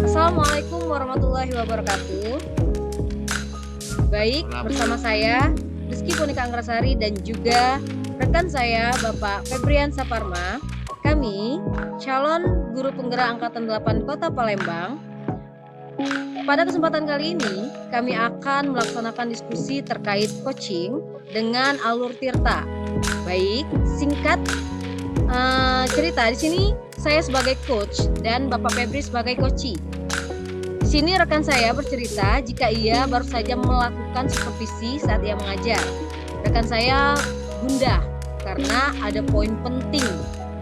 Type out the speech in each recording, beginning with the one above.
Assalamualaikum warahmatullahi wabarakatuh. Baik, bersama saya Rizky Bonika Anggrasari dan juga rekan saya Bapak Febrian Saparma. Kami calon guru penggerak angkatan 8 Kota Palembang. Pada kesempatan kali ini kami akan melaksanakan diskusi terkait coaching dengan Alur Tirta. Baik, singkat cerita di sini saya sebagai coach dan Bapak Febri sebagai coachee. Di sini rekan saya bercerita jika ia baru saja melakukan supervisi saat ia mengajar. Rekan saya gundah karena ada poin penting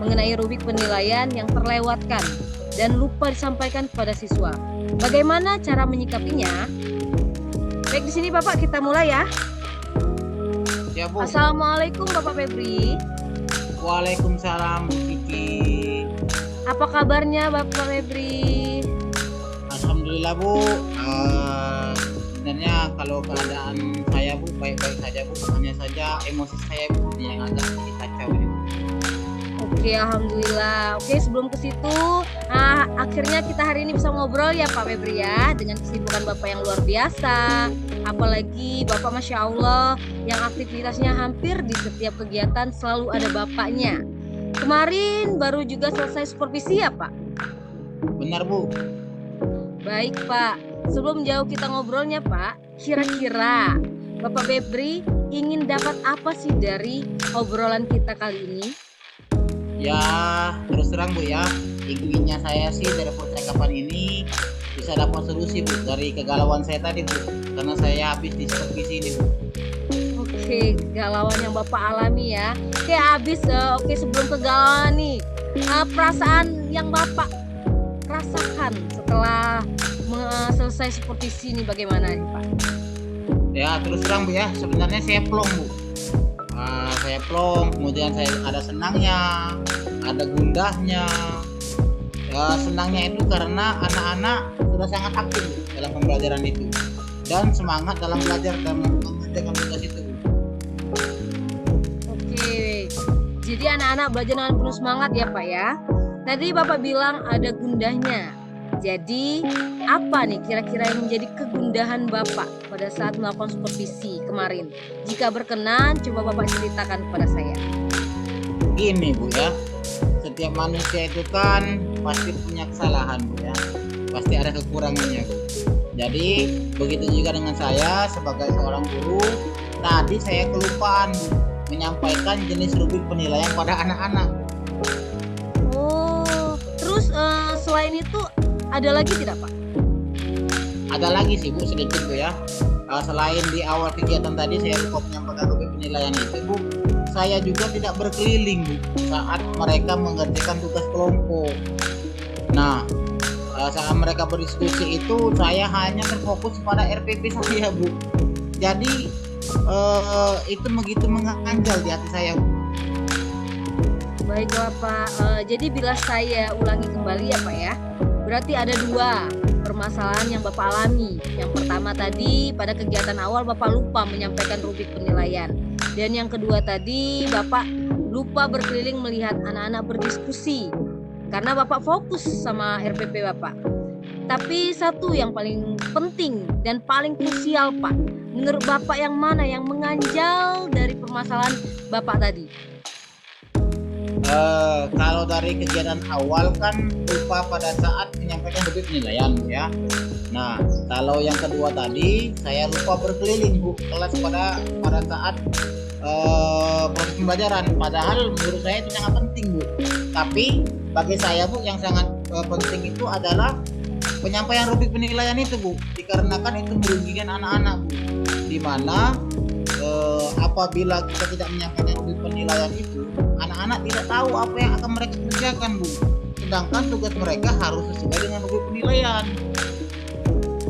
mengenai rubrik penilaian yang terlewatkan dan lupa disampaikan kepada siswa. Bagaimana cara menyikapinya? Baik, di sini Bapak kita mulai ya. Ya, Bu. Assalamualaikum Bapak Febri. Waalaikumsalam Bu Kiki. Apa kabarnya Bapak Febri? Alhamdulillah Bu. Sebenarnya kalau keadaan saya Bu baik-baik saja Bu. Hanya saja emosi saya Bu yang agak sedikit kacau ini Bu. Oke, alhamdulillah. Oke, sebelum ke situ, akhirnya kita hari ini bisa ngobrol ya Pak Febri ya, dengan kesibukan Bapak yang luar biasa. Apalagi Bapak Masya Allah yang aktivitasnya hampir di setiap kegiatan selalu ada Bapaknya. Kemarin baru juga selesai supervisi ya Pak? Benar Bu. Baik Pak, sebelum jauh kita ngobrolnya Pak, kira-kira Bapak Febri ingin dapat apa sih dari obrolan kita kali ini? Ya, terus terang Bu ya, inginnya saya sih dari percakapan ini bisa dapat solusi Bu dari kegalauan saya tadi Bu, karena saya habis di supervisi ini Bu. Oke, kegalauan yang Bapak alami ya. Oke, sebelum kegalauan nih, perasaan yang Bapak rasakan setelah selesai supervisi ini bagaimana nih Pak? Ya, terus terang Bu ya, sebenarnya saya plong Bu. Saya plong, kemudian saya ada senangnya, ada gundahnya. Ya, senangnya itu karena anak-anak sudah sangat aktif Bu, dalam pembelajaran itu dan semangat dalam belajar dan mengerjakan tugas itu. Oke, jadi anak-anak belajar dengan penuh semangat ya Pak ya. Tadi Bapak bilang ada gundahnya. Jadi apa nih kira-kira yang menjadi kegundahan Bapak pada saat melakukan supervisi kemarin? Jika berkenan, coba Bapak ceritakan kepada saya. Gini Bu ya, setiap manusia itu kan pasti punya kesalahan Bu ya, pasti ada kekurangannya Bu. Jadi begitu juga dengan saya sebagai seorang guru. Tadi saya kelupaan Bu menyampaikan jenis rubrik penilaian pada anak-anak. Oh, terus selain itu ada lagi tidak Pak? Ada lagi sih Bu sedikit Bu ya. Selain di awal kegiatan tadi saya lupa menyampaikan rubrik penilaian itu Bu, saya juga tidak berkeliling Bu saat mereka mengerjakan tugas kelompok. Nah, saat mereka berdiskusi itu saya hanya terfokus pada RPP saya Bu. Jadi itu begitu mengganjal di hati saya Bu. Baiklah Pak, jadi bila saya ulangi kembali ya Pak ya, berarti ada dua permasalahan yang Bapak alami. Yang pertama tadi pada kegiatan awal Bapak lupa menyampaikan rubrik penilaian. Dan yang kedua tadi Bapak lupa berkeliling melihat anak-anak berdiskusi karena Bapak fokus sama RPP Bapak. Tapi satu yang paling penting dan paling krusial Pak, menurut Bapak yang mana yang mengganjal dari permasalahan Bapak tadi? Kalau dari kegiatan awal kan lupa pada saat menyampaikan bukti penilaian ya. Nah, kalau yang kedua tadi saya lupa berkeliling Bu kelas pada saat proses pembelajaran. Padahal menurut saya itu sangat penting Bu. Tapi bagi saya Bu yang sangat penting itu adalah penyampaian rubrik penilaian itu Bu, dikarenakan itu merugikan anak-anak Bu. Di mana apabila kita tidak menyampaikan rubrik penilaian itu, anak-anak tidak tahu apa yang akan mereka kerjakan Bu. Sedangkan tugas mereka harus sesuai dengan rubrik penilaian.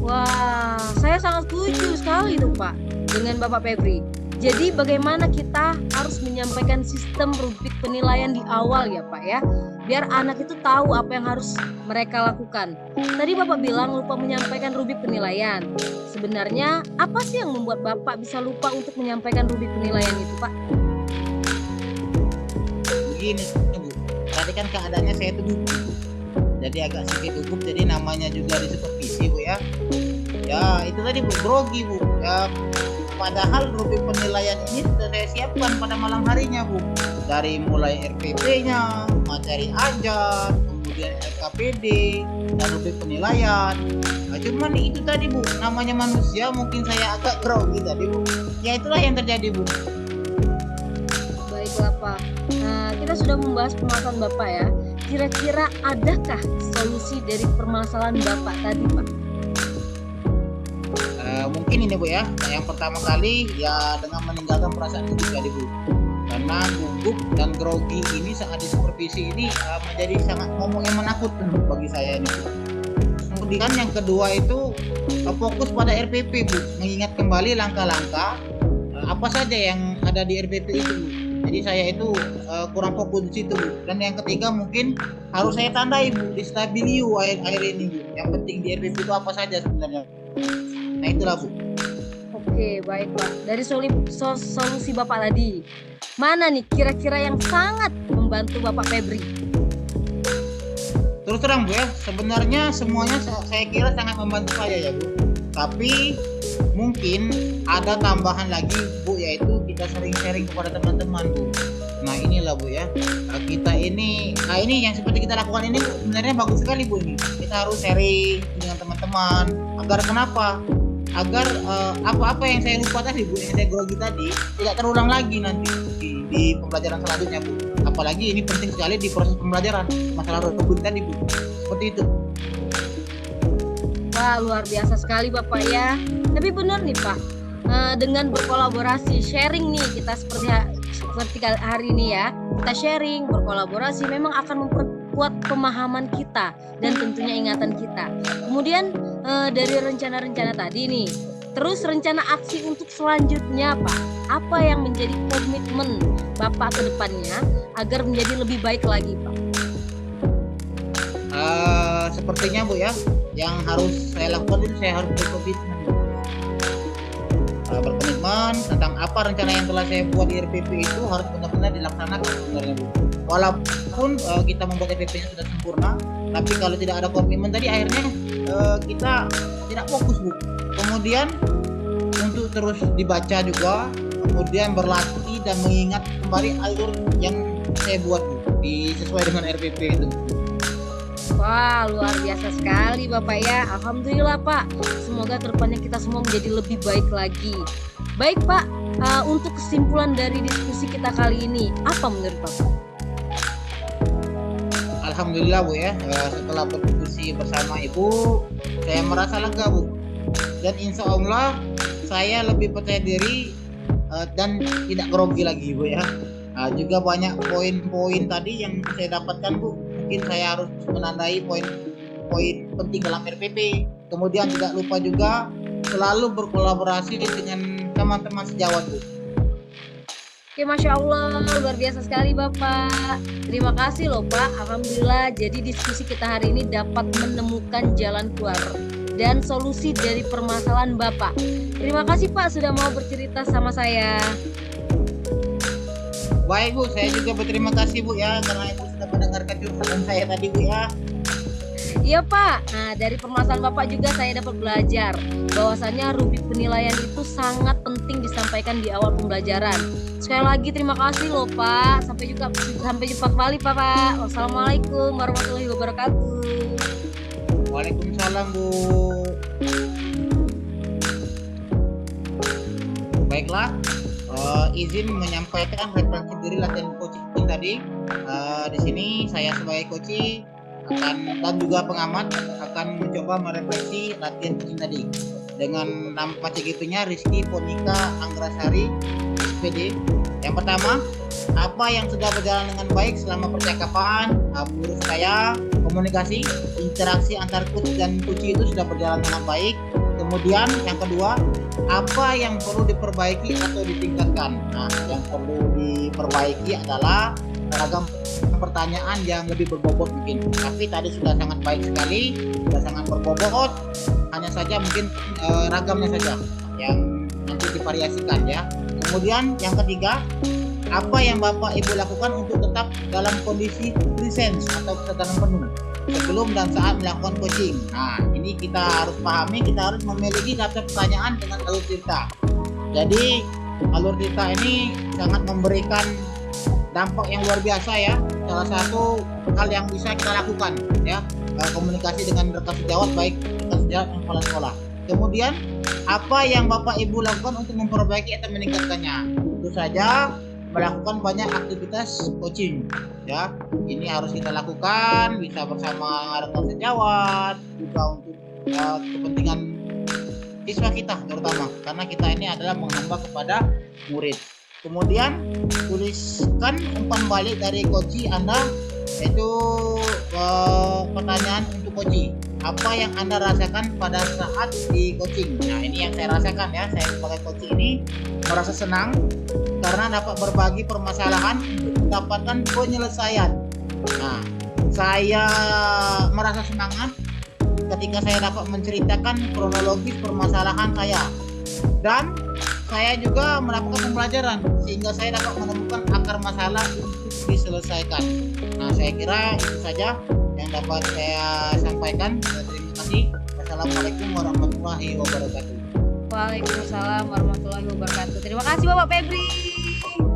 Wah, saya sangat setuju sekali tuh Pak dengan Bapak Febri. Jadi bagaimana kita harus menyampaikan sistem rubrik penilaian di awal ya Pak ya, biar anak itu tahu apa yang harus mereka lakukan. Tadi Bapak bilang lupa menyampaikan rubrik penilaian. Sebenarnya apa sih yang membuat Bapak bisa lupa untuk menyampaikan rubrik penilaian itu Pak? Begini Bu, tadi kan keadaannya saya itu gugup, jadi agak sedikit gugup, jadi namanya juga di supervisi Bu ya. Ya itu tadi Bu, grogi Bu ya. Padahal rubrik penilaian ini sudah saya siapkan pada malam harinya Bu, dari mulai RPP-nya, materi ajar, kemudian LKPD dan rubrik penilaian. Nah, cuman itu tadi Bu, namanya manusia, mungkin saya agak grogi tadi Bu. Ya itulah yang terjadi Bu. Baiklah Pak, nah kita sudah membahas permasalahan Bapak ya. Kira-kira adakah solusi dari permasalahan Bapak tadi Pak? Mungkin ini Bu ya, yang pertama kali ya dengan meninggalkan perasaan gugup tadi Bu, karena gugup dan grogi ini saat di supervisi ini menjadi sangat momok yang menakutkan bagi saya ini Bu. Kemudian yang kedua itu fokus pada RPP Bu, mengingat kembali langkah-langkah apa saja yang ada di RPP itu Bu. Jadi saya itu kurang fokus di situ Bu. Dan yang ketiga mungkin harus saya tandai Bu di stabilio akhir ini Bu. Yang penting di RPP itu apa saja sebenarnya. Nah itulah Bu. Oke baik Pak, dari solusi Bapak tadi, mana nih kira-kira yang sangat membantu Bapak Febri? Terus terang Bu ya, sebenarnya semuanya saya kira sangat membantu saya ya Bu. Tapi mungkin ada tambahan lagi Bu, yaitu kita sering sharing kepada teman-teman Bu. Nah inilah Bu ya, kita ini yang seperti kita lakukan ini sebenarnya bagus sekali Bu ini. Kita harus sharing dengan teman-teman agar kenapa? Agar apa-apa yang saya lupa tadi Bu, yang saya grogi tadi tidak terulang lagi nanti di pembelajaran selanjutnya Bu. Apalagi ini penting sekali di proses pembelajaran masalah rubrik tadi Bu. Seperti itu. Wah luar biasa sekali Bapak ya. Tapi benar nih Pak, dengan berkolaborasi sharing nih kita seperti hari ini ya, kita sharing berkolaborasi memang akan memperkuat pemahaman kita dan tentunya ingatan kita. Kemudian dari rencana-rencana tadi nih, terus rencana aksi untuk selanjutnya Pak, apa yang menjadi komitmen Bapak ke depannya agar menjadi lebih baik lagi Pak? Sepertinya Bu ya, yang harus saya lakukan itu saya harus berkomitmen tentang apa rencana yang telah saya buat di RPP itu harus benar-benar dilaksanakan sebenarnya Bu. Walaupun kita membuat RPP-nya sudah sempurna, tapi kalau tidak ada komitmen tadi akhirnya kita tidak fokus Bu. Kemudian untuk terus dibaca juga, kemudian berlatih dan mengingat kembali alur yang saya buat Bu, sesuai dengan RPP itu. Wah luar biasa sekali Bapak ya. Alhamdulillah Pak, semoga kedepannya kita semua menjadi lebih baik lagi. Baik Pak, untuk kesimpulan dari diskusi kita kali ini, apa menurut Bapak? Alhamdulillah Bu ya, setelah berdiskusi bersama Ibu, saya merasa lega Bu. Dan insya Allah saya lebih percaya diri dan tidak grogi lagi Bu ya. Juga banyak poin-poin tadi yang saya dapatkan Bu. Mungkin saya harus menandai poin-poin penting dalam RPP. Kemudian tidak lupa juga selalu berkolaborasi dengan teman-teman sejawat Bu. Oke, Masya Allah, luar biasa sekali Bapak. Terima kasih loh Pak. Alhamdulillah, jadi diskusi kita hari ini dapat menemukan jalan keluar dan solusi dari permasalahan Bapak. Terima kasih Pak sudah mau bercerita sama saya. Baik Bu, saya juga berterima kasih Bu ya, karena Ibu sudah mendengarkan curhatan saya tadi Bu ya. Iya Pak, nah dari permasalahan Bapak juga saya dapat belajar bahwasannya rubrik penilaian itu sangat penting disampaikan di awal pembelajaran. Sekali lagi terima kasih loh Pak, sampai jumpa kembali Pak. Wassalamualaikum warahmatullahi wabarakatuh. Waalaikumsalam Bu. Baiklah, izin menyampaikan referensi diri latihan coaching tadi. Di sini saya sebagai coach dan juga pengamat akan mencoba merefleksi latihan coaching tadi dengan nama CGP-nya Rizky Ponika Anggrasari SPD. Yang pertama, apa yang sudah berjalan dengan baik selama percakapan, menurut saya komunikasi, interaksi antar coach dan coach itu sudah berjalan dengan baik. Kemudian yang kedua, apa yang perlu diperbaiki atau ditingkatkan? Nah, yang perlu diperbaiki adalah ragam pertanyaan yang lebih berbobot mungkin. Tapi tadi sudah sangat baik sekali, sudah sangat berbobot. Hanya saja mungkin ragamnya saja yang nanti divariasikan ya. Kemudian yang ketiga, apa yang Bapak Ibu lakukan untuk tetap dalam kondisi presence atau kesadaran penuh sebelum dan saat melakukan coaching. Nah, ini kita harus pahami, kita harus memiliki daftar pertanyaan dengan alur cerita. Jadi, alur cerita ini sangat memberikan dampak yang luar biasa ya. Salah satu hal yang bisa kita lakukan ya, komunikasi dengan rekan sejawat baik rekan sejawat dan kepala sekolah. Kemudian, apa yang Bapak Ibu lakukan untuk memperbaiki atau meningkatkannya? Tentu saja melakukan banyak aktivitas coaching ya. Ini harus kita lakukan bisa bersama rekan sejawat juga untuk kepentingan siswa kita terutama karena kita ini adalah menghamba kepada murid. Kemudian tuliskan umpan balik dari coach Anda, yaitu pertanyaan untuk coach. Apa yang Anda rasakan pada saat di coaching? Nah, ini yang saya rasakan ya. Saya sebagai coach ini merasa senang karena dapat berbagi permasalahan untuk mendapatkan penyelesaian. Nah, saya merasa semangat ketika saya dapat menceritakan kronologis permasalahan saya. Dan saya juga melakukan pembelajaran sehingga saya dapat menemukan akar masalah untuk diselesaikan. Nah, saya kira itu saja yang dapat saya sampaikan. Terima kasih. Wassalamualaikum warahmatullahi wabarakatuh. Waalaikumsalam warahmatullahi wabarakatuh. Terima kasih Bapak Febri.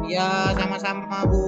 Ya, sama-sama Bu.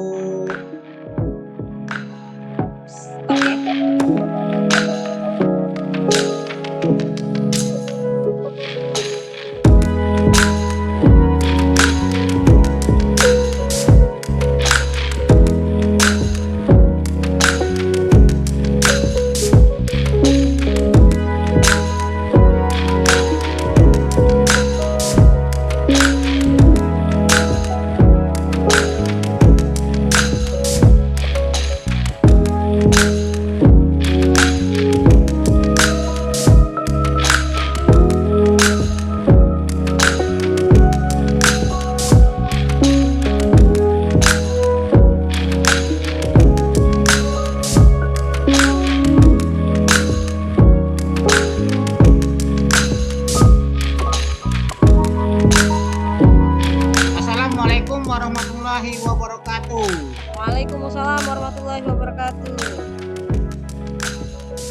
Warahmatullahi wabarakatuh. Waalaikumsalam warahmatullahi wabarakatuh.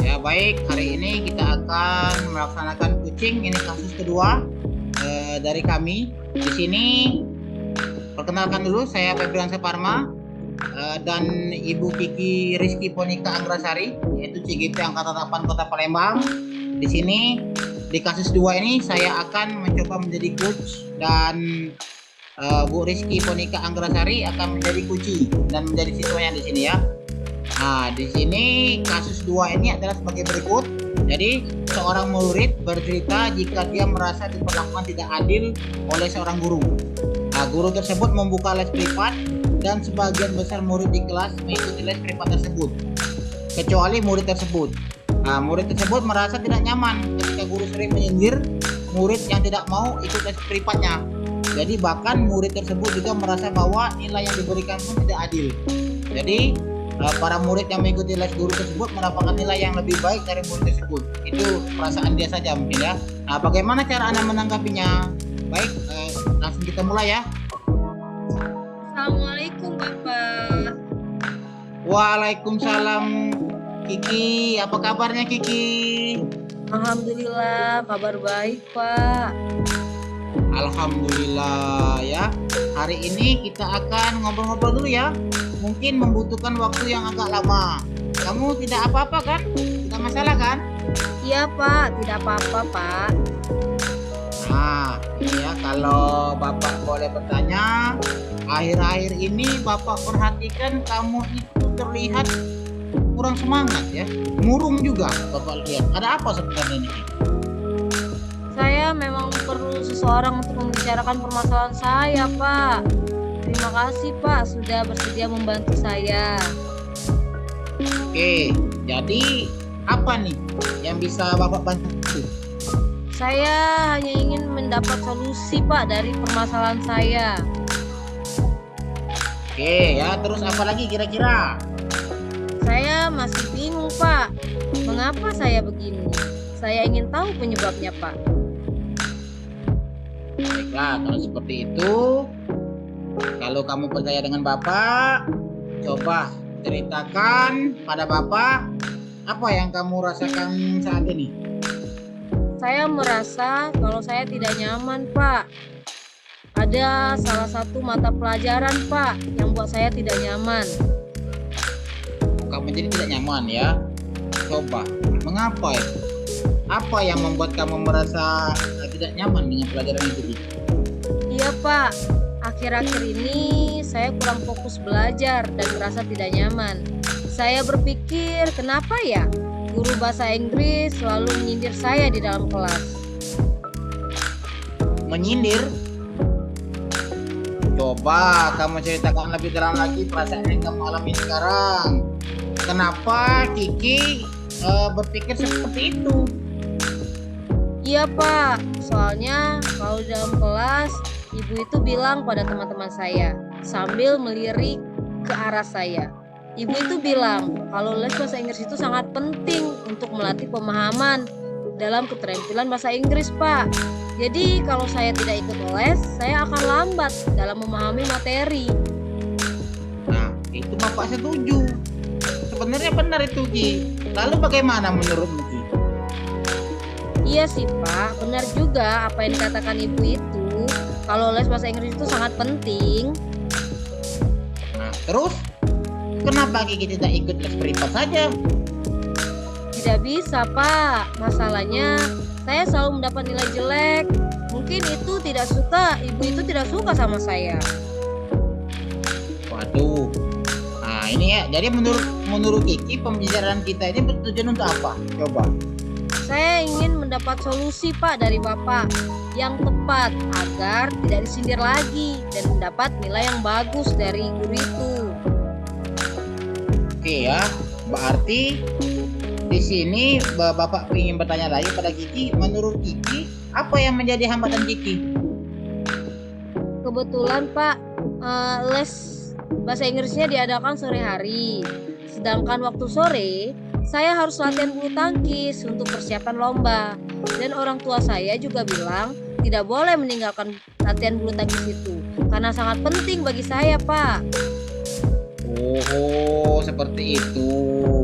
Ya baik, hari ini kita akan melaksanakan coaching. Ini kasus kedua dari kami. Di sini perkenalkan dulu, saya Febrian Saparma dan Ibu Kiki Rizky Ponika Anggrasari, yaitu CGP Angkatan 8 Kota Palembang. Di sini di kasus 2 ini saya akan mencoba menjadi coach dan Bu Rizky Ponika Anggrasari akan menjadi kunci dan menjadi siswanya di sini ya. Nah, di sini kasus 2 ini adalah sebagai berikut. Jadi, seorang murid bercerita jika dia merasa diperlakukan tidak adil oleh seorang guru. Nah, guru tersebut membuka les privat dan sebagian besar murid di kelas mengikuti les privat tersebut, kecuali murid tersebut. Nah, murid tersebut merasa tidak nyaman ketika guru sering menyindir murid yang tidak mau ikut les privatnya. Jadi bahkan murid tersebut juga merasa bahwa nilai yang diberikan pun tidak adil. Jadi para murid yang mengikuti les guru tersebut mendapatkan nilai yang lebih baik dari murid tersebut. Itu perasaan dia saja mungkin ya. Nah, bagaimana cara Anda menanggapinya? Baik, langsung kita mulai ya. Assalamualaikum Bapak. Waalaikumsalam Kiki, apa kabarnya Kiki? Alhamdulillah, kabar baik, Pak. Alhamdulillah ya. Hari ini kita akan ngobrol-ngobrol dulu ya. Mungkin membutuhkan waktu yang agak lama. Kamu tidak apa-apa kan? Tidak masalah kan? Iya, Pak, tidak apa-apa, Pak. Nah, ini ya, kalau Bapak boleh bertanya, akhir-akhir ini Bapak perhatikan kamu itu terlihat kurang semangat ya. Murung juga Bapak lihat. Ada apa sebenarnya ini? Saya memang perlu seseorang untuk membicarakan permasalahan saya, Pak. Terima kasih, Pak, sudah bersedia membantu saya. Oke, jadi apa nih yang bisa Bapak bantu? Saya hanya ingin mendapat solusi, Pak, dari permasalahan saya. Oke ya, terus apa lagi kira-kira? Saya masih bingung, Pak. Mengapa saya begini? Saya ingin tahu penyebabnya, Pak. Baiklah, kalau seperti itu, kalau kamu percaya dengan Bapak, coba ceritakan pada Bapak apa yang kamu rasakan saat ini. Saya merasa kalau saya tidak nyaman, Pak. Ada salah satu mata pelajaran, Pak, yang buat saya tidak nyaman. Kamu jadi tidak nyaman ya? Coba, mengapa itu? Apa yang membuat kamu merasa tidak nyaman dengan pelajaran itu? Iya, Pak. Akhir-akhir ini saya kurang fokus belajar dan merasa tidak nyaman. Saya berpikir, kenapa ya guru bahasa Inggris selalu menyindir saya di dalam kelas? Menyindir? Coba kamu ceritakan lebih dalam lagi perasaan yang kamu alami sekarang. Kenapa Kiki berpikir seperti itu? Iya, Pak. Soalnya kalau di dalam kelas, ibu itu bilang pada teman-teman saya sambil melirik ke arah saya. Ibu itu bilang kalau les bahasa Inggris itu sangat penting untuk melatih pemahaman dalam keterampilan bahasa Inggris, Pak. Jadi kalau saya tidak ikut les, saya akan lambat dalam memahami materi. Nah, itu Bapak setuju. Sebenarnya benar itu Ki. Lalu bagaimana menurutmu Ki? Iya sih, Pak, benar juga apa yang dikatakan ibu itu. Kalau les bahasa Inggris itu sangat penting. Nah, terus kenapa Kiki tidak ikut les privat saja? Tidak bisa, Pak. Masalahnya saya selalu mendapat nilai jelek. Mungkin itu tidak suka, ibu itu tidak suka sama saya. Waduh. Nah, ini ya. Jadi menurut Kiki pembelajaran kita ini bertujuan untuk apa? Coba. Saya ingin mendapat solusi, Pak, dari Bapak yang tepat agar tidak disindir lagi dan mendapat nilai yang bagus dari guru itu. Oke ya. Berarti di sini Bapak ingin bertanya lagi pada Kiki. Menurut Kiki, apa yang menjadi hambatan Kiki? Kebetulan, Pak, les bahasa Inggrisnya diadakan sore hari. Sedangkan waktu sore, saya harus latihan bulu tangkis untuk persiapan lomba. Dan orang tua saya juga bilang tidak boleh meninggalkan latihan bulu tangkis itu karena sangat penting bagi saya, Pak. Oh, seperti itu.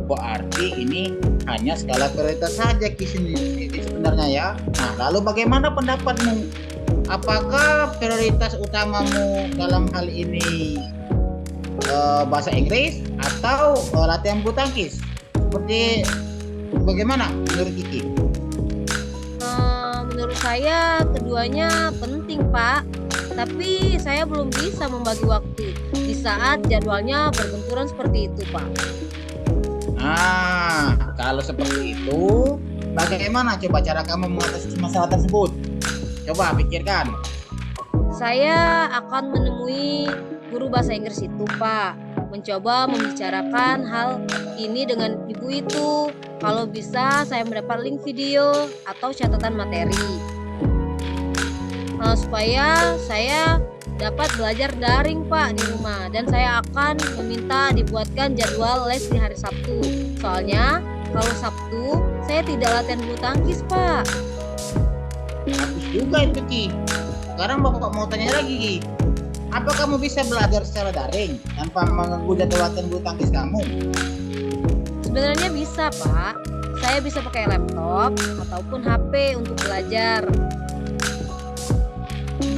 Berarti ini hanya skala prioritas saja Ki sebenarnya ya. Nah, lalu bagaimana pendapatmu? Apakah prioritas utamamu dalam hal ini bahasa Inggris atau latihan bulu tangkis? Seperti bagaimana menurut Kiki? Menurut saya keduanya penting, Pak. Tapi saya belum bisa membagi waktu di saat jadwalnya berbenturan seperti itu, Pak. Nah, kalau seperti itu, bagaimana coba cara kamu mengatasi masalah tersebut? Coba pikirkan. Saya akan menemui guru bahasa Inggris itu, Pak. Mencoba membicarakan hal ini dengan ibu itu. Kalau bisa saya mendapat link video atau catatan materi. Supaya saya dapat belajar daring, Pak, di rumah. Dan saya akan meminta dibuatkan jadwal les di hari Sabtu. Soalnya kalau Sabtu saya tidak latihan bulu tangkis, Pak. Bagus juga itu Ki. Sekarang Bapak mau tanya lagi Ki. Apa kamu bisa belajar secara daring tanpa mengganggu jadwal latihan bulu tangkis kamu? Sebenarnya bisa, Pak. Saya bisa pakai laptop ataupun HP untuk belajar.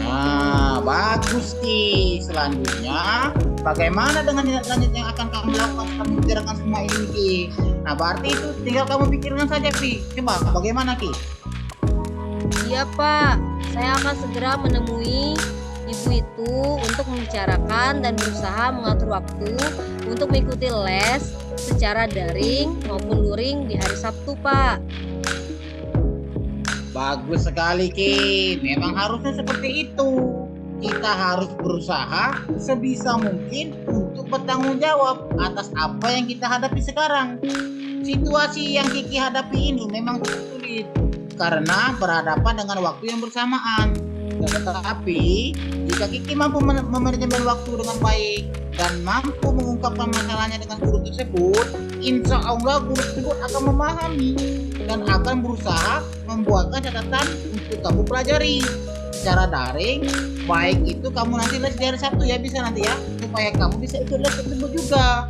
Nah, bagus Ki. Selanjutnya, bagaimana dengan tindak lanjut yang akan kamu lakukan setelah membicarakan semua ini Ki? Nah, berarti itu tinggal kamu pikirkan saja Ki. Coba, bagaimana Ki? Iya, Pak. Saya akan segera menemui ibu itu untuk membicarakan dan berusaha mengatur waktu untuk mengikuti les secara daring maupun luring di hari Sabtu, Pak. Bagus sekali Ki. Memang harusnya seperti itu. Kita harus berusaha sebisa mungkin untuk bertanggung jawab atas apa yang kita hadapi sekarang. Situasi yang Kiki hadapi ini memang cukup sulit karena berhadapan dengan waktu yang bersamaan. Tetapi jika Kiki mampu memanajemen waktu dengan baik dan mampu mengungkapkan masalahnya dengan guru tersebut, insya Allah guru tersebut akan memahami dan akan berusaha membuatkan catatan untuk kamu pelajari secara daring. Baik itu kamu nanti les di hari Sabtu ya, bisa nanti ya, supaya kamu bisa ikut les tersebut juga.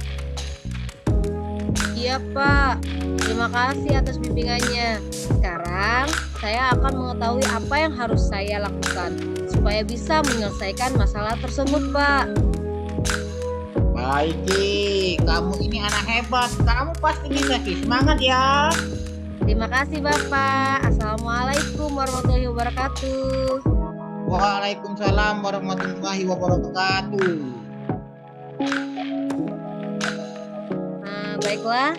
Iya, Pak. Terima kasih atas bimbingannya. Sekarang saya akan mengetahui apa yang harus saya lakukan supaya bisa menyelesaikan masalah tersebut, Pak. Baik Ki, kamu ini anak hebat. Kamu pasti bisa Ki. Semangat ya. Terima kasih, Bapak. Assalamualaikum warahmatullahi wabarakatuh. Waalaikumsalam warahmatullahi wabarakatuh. Nah, baiklah.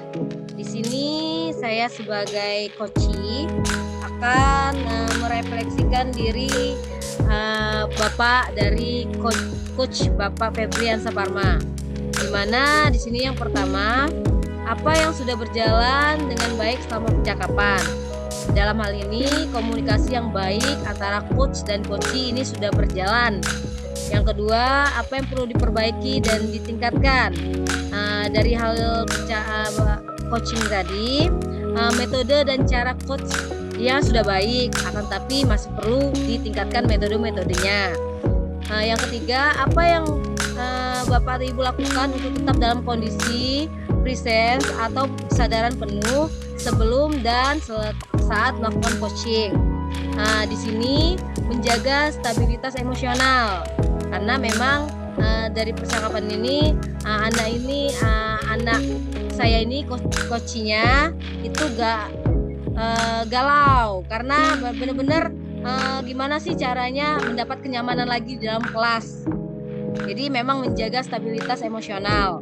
Di sini saya sebagai coach akan merefleksikan diri Bapak dari coach Bapak Febrian Saparma. Dimana di sini yang pertama, apa yang sudah berjalan dengan baik selama percakapan. Dalam hal ini komunikasi yang baik antara coach dan coachee ini sudah berjalan. Yang kedua, apa yang perlu diperbaiki dan ditingkatkan. Dari hal coaching tadi, metode dan cara coach yang sudah baik, akan tapi masih perlu ditingkatkan metode-metodenya. Yang ketiga, apa yang Bapak atau Ibu lakukan untuk tetap dalam kondisi presence atau kesadaran penuh sebelum dan saat melakukan coaching. Di sini menjaga stabilitas emosional karena memang dari percakapan ini anak saya ini coachnya itu galau karena benar-benar gimana sih caranya mendapat kenyamanan lagi di dalam kelas. Jadi memang menjaga stabilitas emosional.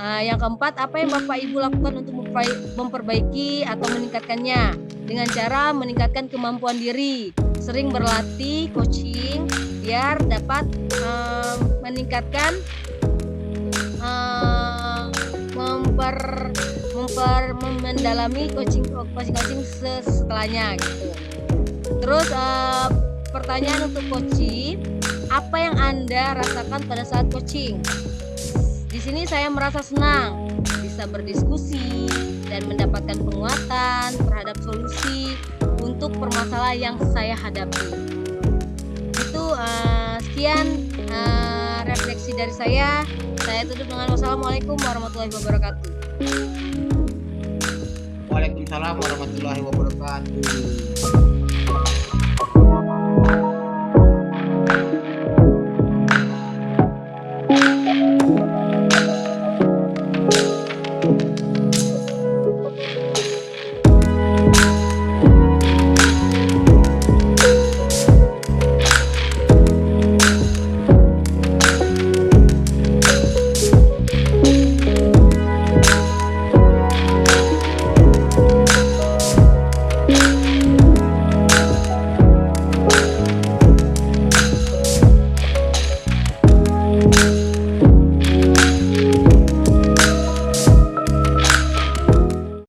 Yang keempat, apa yang Bapak Ibu lakukan untuk memperbaiki atau meningkatkannya? Dengan cara meningkatkan kemampuan diri, sering berlatih coaching biar dapat meningkatkan mendalami coaching setelahnya gitu. Terus pertanyaan untuk coaching, apa yang Anda rasakan pada saat coaching? Di sini saya merasa senang bisa berdiskusi dan mendapatkan penguatan terhadap solusi untuk permasalahan yang saya hadapi. Itu sekian refleksi dari saya. Saya tutup dengan wassalamualaikum warahmatullahi wabarakatuh. Waalaikumsalam warahmatullahi wabarakatuh.